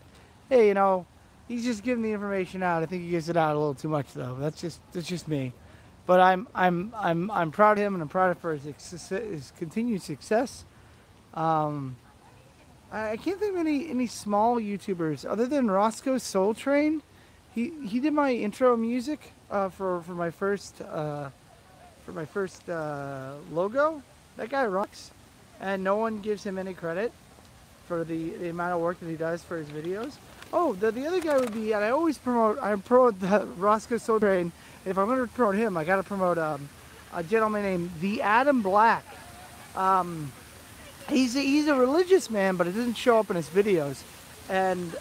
[SPEAKER 1] hey, you know, he's just giving the information out. I think he gives it out a little too much, though. That's just me. But I'm proud of him, and I'm proud of his continued success. I can't think of any small YouTubers other than Roscoe Soul Train. He did my intro music for my first logo. That guy rocks, and no one gives him any credit for the amount of work that he does for his videos. Oh, the other guy would be, and I promote the Roscoe Soul Train. If I'm going to promote him, I got to promote a gentleman named The Adam Black. He's a religious man, but it doesn't show up in his videos, and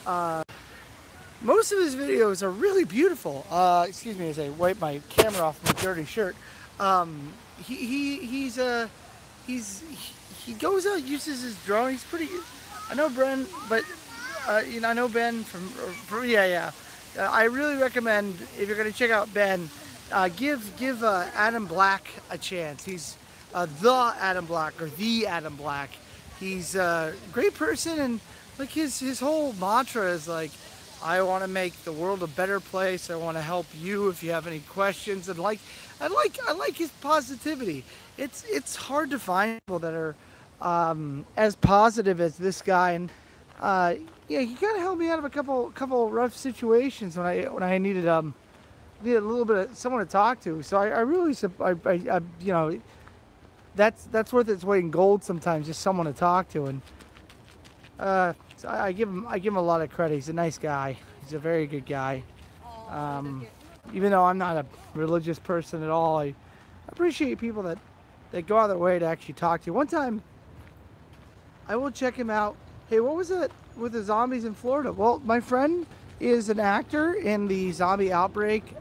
[SPEAKER 1] most of his videos are really beautiful. Excuse me as I wipe my camera off my dirty shirt. He goes out, uses his drone. He's pretty. I know Ben, but you know, I know Ben from yeah. I really recommend, if you're going to check out Ben, give Adam Black a chance. He's the Adam Black, or the Adam Black. He's a great person, and like his whole mantra is like, I want to make the world a better place. I want to help you if you have any questions. And I like his positivity. It's hard to find people that are as positive as this guy. And yeah, he kind of helped me out of a couple rough situations when I needed a little bit of someone to talk to. So I really you know, that's worth its weight in gold sometimes, just someone to talk to. And so I give him a lot of credit. He's a nice guy. He's a very good guy. Even though I'm not a religious person at all, I appreciate people that go out of their way to actually talk to you. One time, I will check him out. Hey, what was it with the zombies in Florida? Well, my friend is an actor in the Zombie Outbreak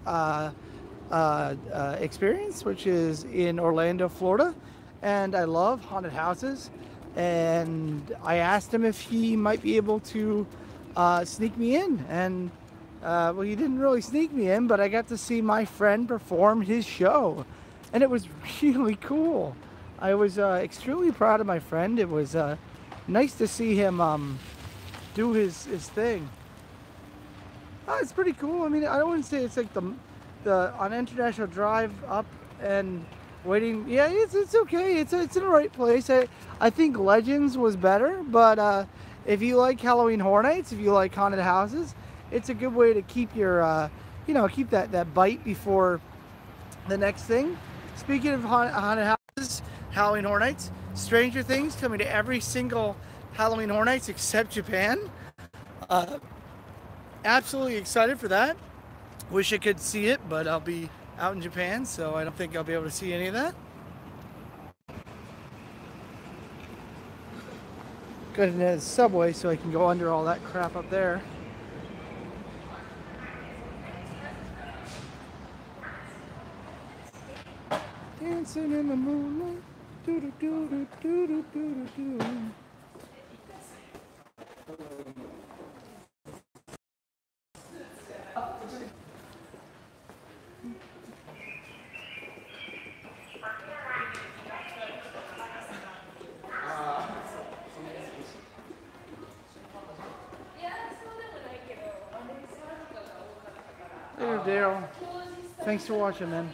[SPEAKER 1] experience, which is in Orlando, Florida. And I love haunted houses. And I asked him if he might be able to sneak me in. And well, he didn't really sneak me in, but I got to see my friend perform his show. And it was really cool. I was extremely proud of my friend. It was nice to see him do his thing. It's pretty cool. I mean, I wouldn't say it's like the on International Drive up and waiting. Yeah, it's okay. It's in the right place. I think Legends was better, but if you like Halloween Horror Nights, if you like haunted houses, it's a good way to keep your you know, keep that bite before the next thing. Speaking of haunted houses, Halloween Horror Nights, Stranger Things coming to every single Halloween Horror Nights except Japan. Absolutely excited for that. Wish I could see it, but I'll be out in Japan, so I don't think I'll be able to see any of that. Go to the subway so I can go under all that crap up there. Dancing in the moonlight, do do do do do do do do. There, Daryl. Thanks for watching, man.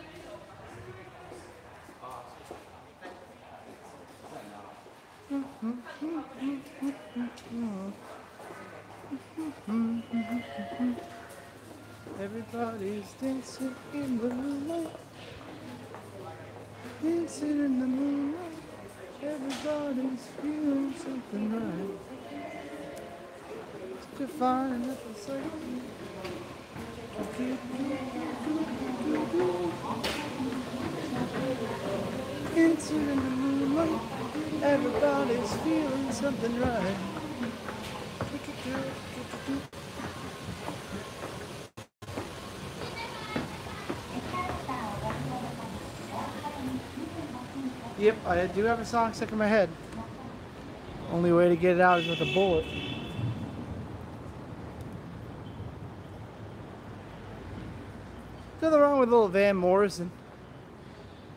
[SPEAKER 1] Everybody's dancing in the moonlight. Dancing in the moonlight. Everybody's feeling something right. To find that the sight. Dancing in the moonlight. Everybody's feeling something right. Yep, I do have a song stuck in my head. Only way to get it out is with a bullet. Nothing wrong with little Van Morrison.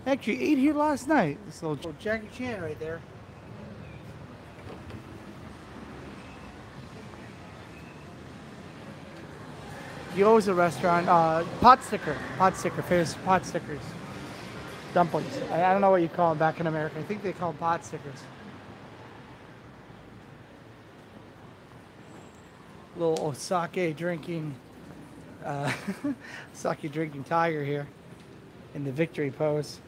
[SPEAKER 1] Actually, ate here last night. This little Jackie Chan right there. Gyoza restaurant. Pot sticker, famous pot stickers. Dumplings. I don't know what you call them back in America. I think they call them pot stickers. Little sake drinking, sake drinking tiger here in the victory pose.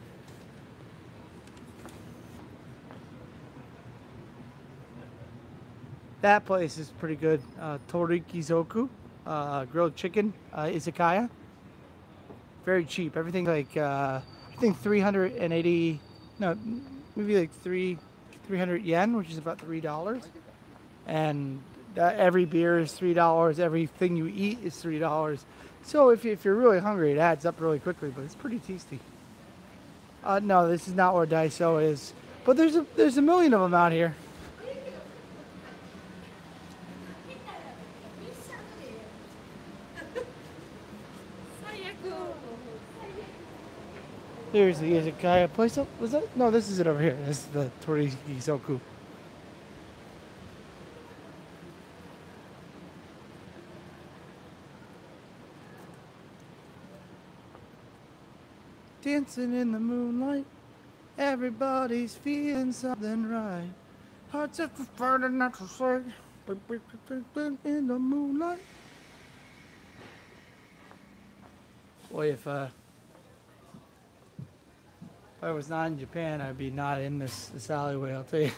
[SPEAKER 1] That place is pretty good. Torikizoku, grilled chicken, izakaya. Very cheap. Everything like I think 380, no, maybe like 300 yen, which is about $3. And every beer is $3. Everything you eat is $3. So if you're really hungry, it adds up really quickly. But it's pretty tasty. No, this is not where Daiso is. But there's a million of them out here. Here's the izakaya place. Oh, was that? No, this is it over here. This is the Torikizoku. Dancing in the moonlight, everybody's feeling something right. Hearts are preferred and not to say. In the moonlight. Boy, if I was not in Japan, I'd be not in this alleyway, I'll tell you.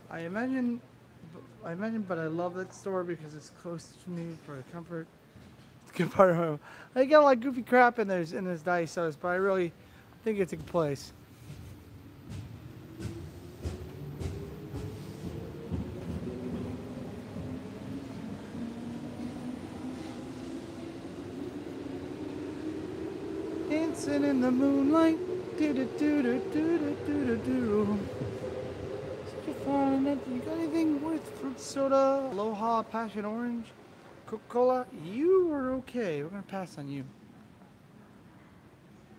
[SPEAKER 1] I imagine, but I love that store because it's close to me for comfort. It's a good part of home. I got a lot of goofy crap in this Daiso's, but I really think it's a good place. Dancing in the moonlight, do do do do do do do do. Such a fun. You got anything with fruit soda, Aloha, passion orange, Coca-Cola? You were okay. We're gonna pass on you.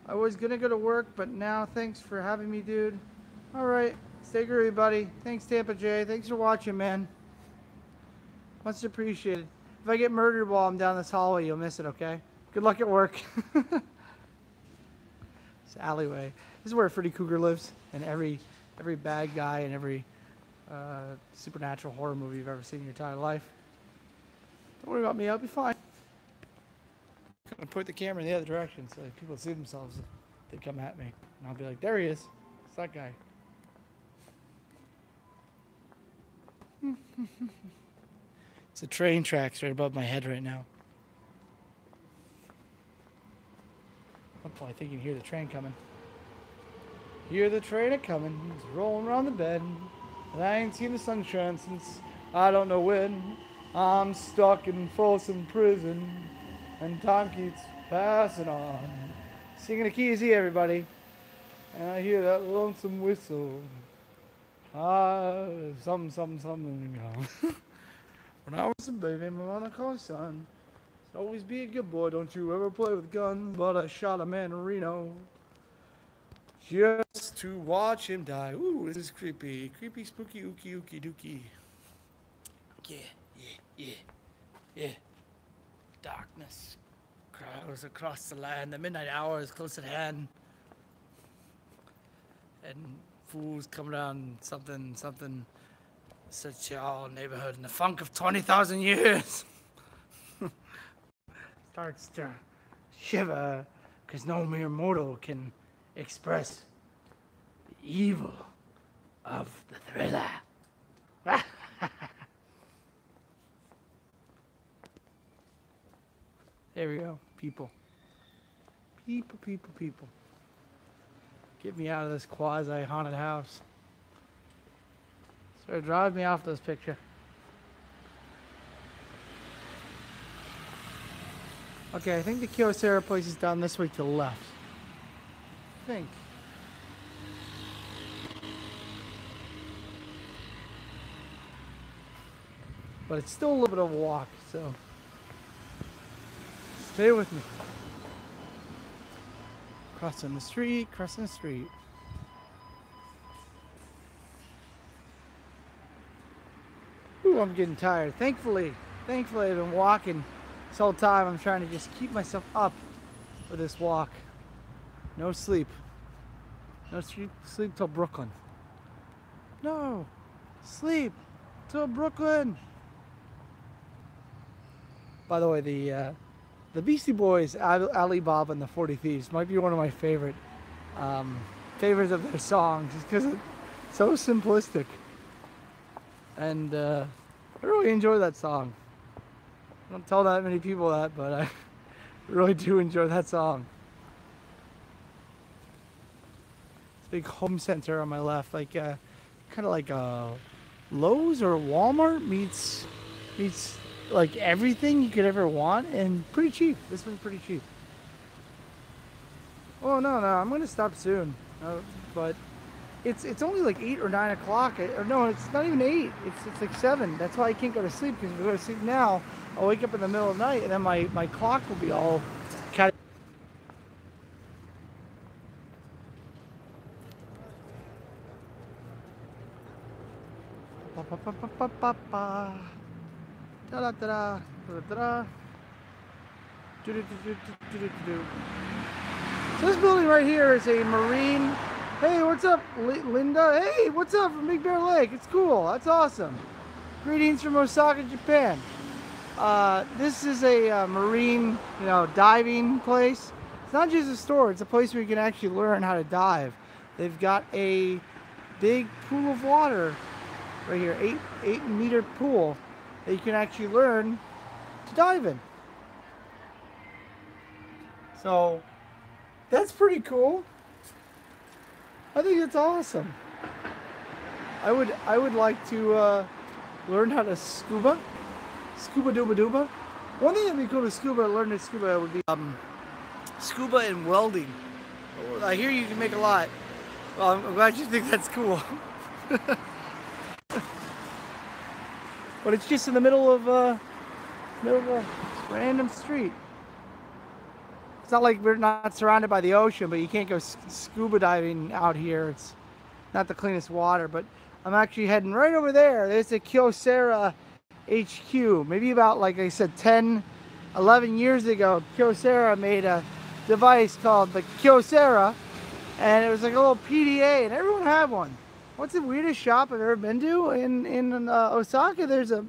[SPEAKER 1] I was gonna go to work, but now thanks for having me, dude. All right, stay groovy, buddy. Thanks, Tampa J. Thanks for watching, man. Much appreciated. If I get murdered while I'm down this hallway, you'll miss it, okay? Good luck at work. Alleyway. This is where Freddy Krueger lives, and every bad guy and every supernatural horror movie you've ever seen in your entire life. Don't worry about me, I'll be fine. I'm gonna point the camera in the other direction so if people see themselves, they come at me, and I'll be like, there he is. It's that guy. It's the train tracks right above my head right now. I think you can hear the train coming. Hear the train a-coming. It's rolling around the bend. And I ain't seen the sunshine since I don't know when. I'm stuck in Folsom Prison. And time keeps passing on. Singing the keys here, everybody. And I hear that lonesome whistle. Something, you know. When I was a baby, my mama called son. Always be a good boy, don't you ever play with guns. But I shot a man in Reno just to watch him die. Ooh, this is creepy. Creepy, spooky, ookie, ookie, dookie. Yeah. Darkness crowds across the land. The midnight hour is close at hand. And fools come around something, such y'all neighborhood in the funk of 20,000 years. Starts to shiver because no mere mortal can express the evil of the thriller. There we go, people. People. Get me out of this quasi-haunted house. Drive me off this picture. Okay, I think the Kyocera place is down this way to the left. I think. But it's still a little bit of a walk, so stay with me. Crossing the street, crossing the street. Ooh, I'm getting tired. Thankfully I've been walking this whole time. I'm trying to just keep myself up for this walk. No sleep. No sleep till Brooklyn. No sleep till Brooklyn. By the way, the Beastie Boys, Ali Baba and the 40 Thieves, might be one of my favorites of their songs, just because it's so simplistic. And I really enjoy that song. I don't tell that many people that, but I really do enjoy that song. It's a big home center on my left, like kind of like a Lowe's or Walmart meets like everything you could ever want, and pretty cheap. This one's pretty cheap. Oh no, I'm gonna stop soon, but it's only like 8 or 9 o'clock. Or no, it's not even 8. It's like 7. That's why I can't go to sleep, because if I go to sleep now, I'll wake up in the middle of the night, and then my clock will be all cat. So this building right here is a marine. Hey, what's up, Linda? Hey, what's up from Big Bear Lake? It's cool. That's awesome. Greetings from Osaka, Japan. This is a marine, diving place. It's not just a store. It's a place where you can actually learn how to dive. They've got a big pool of water right here, 8-meter pool that you can actually learn to dive in. So that's pretty cool. I think it's awesome. I would like to learn how to scuba dooba dooba. One thing that'd be cool to learn to scuba would be scuba and welding. I hear you can make a lot. Well, I'm glad you think that's cool. But it's just in the middle of a random street. It's not like we're not surrounded by the ocean, but you can't go scuba diving out here. It's not the cleanest water, but I'm actually heading right over there. There's the Kyocera HQ. Maybe about, like I said, 10, 11 years ago, Kyocera made a device called the Kyocera, and it was like a little PDA, and everyone had one. What's the weirdest shop I've ever been to? In Osaka, there's a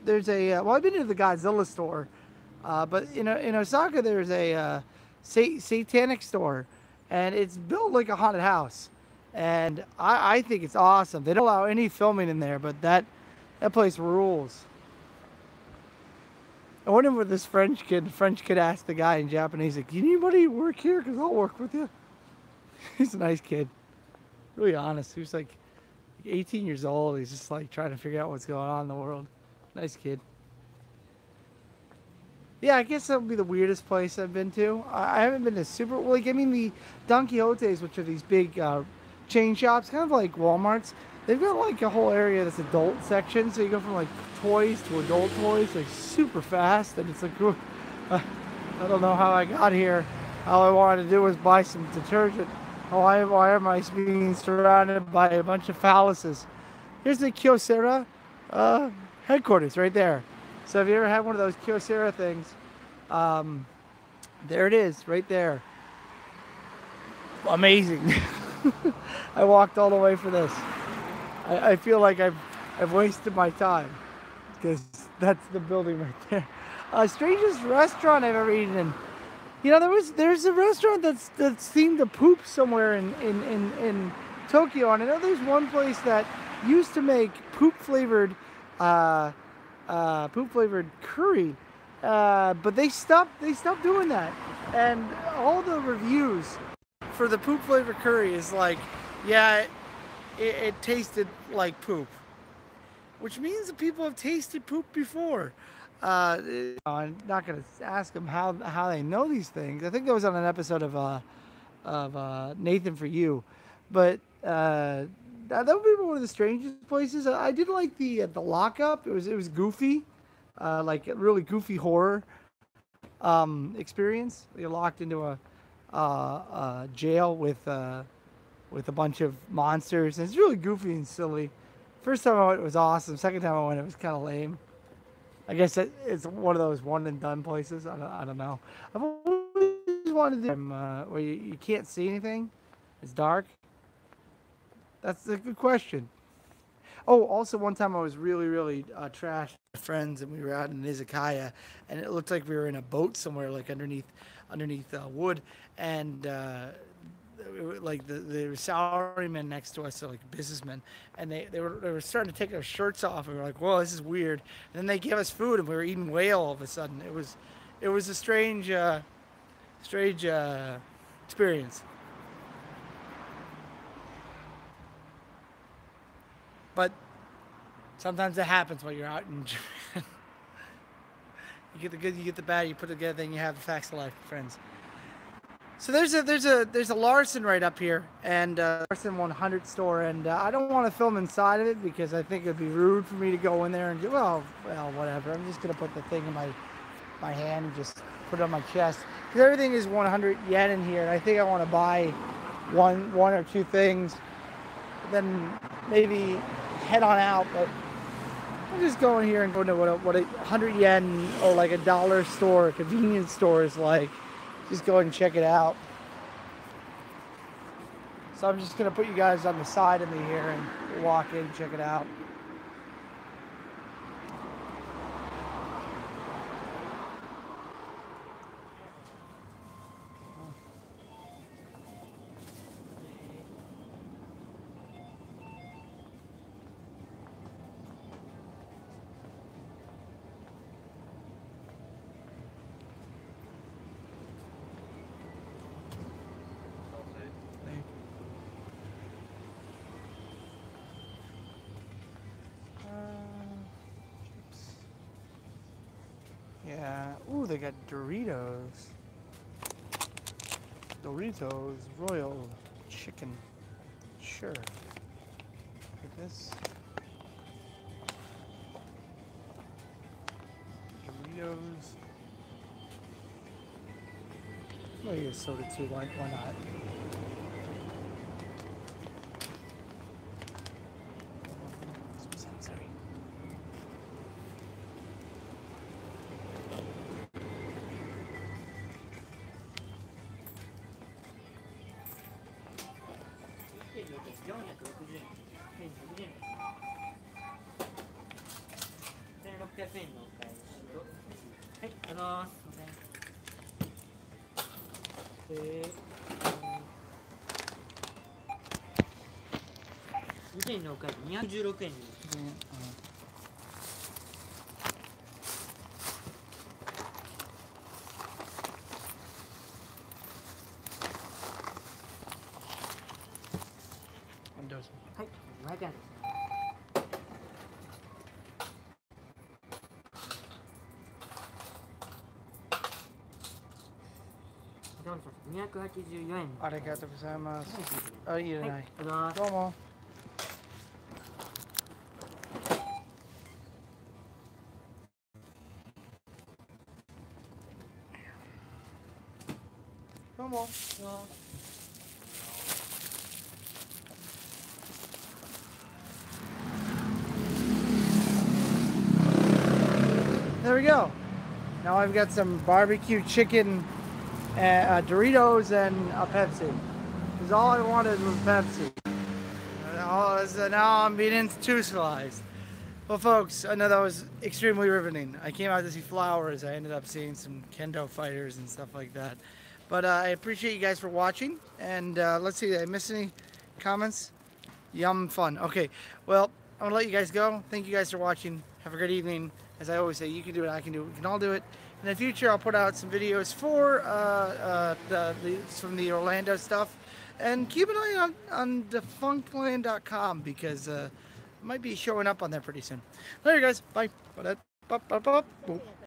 [SPEAKER 1] well, I've been to the Godzilla store, but in Osaka there's a satanic store, and it's built like a haunted house, and I think it's awesome. They don't allow any filming in there, but that place rules. I wonder what this French kid asked the guy in Japanese, like, "Do you need anybody to work here? Because I'll work with you." He's a nice kid, really honest. He was like 18 years old. He's just like trying to figure out what's going on in the world. Nice kid. Yeah, I guess that would be the weirdest place I've been to. I haven't been to the Don Quixotes, which are these big chain shops, kind of like Walmart's. They've got like a whole area that's adult section, so you go from like toys to adult toys, like super fast, and it's like, I don't know how I got here. All I wanted to do was buy some detergent. Why am I being surrounded by a bunch of phalluses? Here's the Kyocera headquarters right there. So if you ever had one of those Kyocera things, there it is, right there. Amazing. I walked all the way for this. I feel like I've wasted my time, because that's the building right there. Strangest restaurant I've ever eaten in. There's a restaurant that seemed to poop somewhere in Tokyo, and I know there's one place that used to make poop flavored curry, but they stopped doing that, and all the reviews for the poop flavored curry is like, yeah, it tasted like poop, which means that people have tasted poop before. I'm not gonna ask them how they know these things. I think that was on an episode of Nathan for You, but that would be one of the strangest places. I did like the lockup. It was goofy, like a really goofy horror experience. You're locked into a jail with a bunch of monsters. And it's really goofy and silly. First time I went, it was awesome. Second time I went, it was kind of lame. I guess it's one of those one and done places. I don't know. I've always wanted to where you can't see anything. It's dark. That's a good question. Oh, also one time I was really trashed with friends, and we were out in Izakaya, and it looked like we were in a boat somewhere, like underneath wood, and like the salarymen next to us, so like businessmen, and they were starting to take their shirts off, and we were like, whoa, this is weird. And then they gave us food, and we were eating whale all of a sudden. It was a strange experience. But sometimes it happens while you're out in Japan. You get the good, you get the bad, you put it together, then you have the facts of life, friends. So there's a Larson right up here, and Larson 100 store, and I don't want to film inside of it because I think it'd be rude for me to go in there and do, well, whatever. I'm just gonna put the thing in my hand and just put it on my chest, because everything is 100 yen in here, and I think I want to buy one or two things, then maybe head on out. But I'm just going here and going to what a 100 yen or like a dollar store, a convenience store is like. Just go ahead and check it out. So I'm just gonna put you guys on the side of me here and walk in, check it out. Yeah. Ooh, they got Doritos. Doritos Royal Chicken. Sure. Like this. Doritos. I'll get a soda too. Why not? Sorry. Arigatou gozaimasu. Oh, you and I. Domo. Domo. There we go. Now I've got some barbecue chicken, Doritos, and a Pepsi. Because all I wanted was Pepsi. Now I'm being institutionalized. Well, folks, I know that was extremely riveting. I came out to see flowers. I ended up seeing some kendo fighters and stuff like that. But I appreciate you guys for watching. And let's see, did I miss any comments? Yum fun. Okay, well, I'm going to let you guys go. Thank you guys for watching. Have a great evening. As I always say, you can do it, I can do it, we can all do it. In the future, I'll put out some videos for from the Orlando stuff. And keep an eye on defunctland.com because it might be showing up on there pretty soon. Later, guys. Bye. Bye. Bop, bop, bop, boop.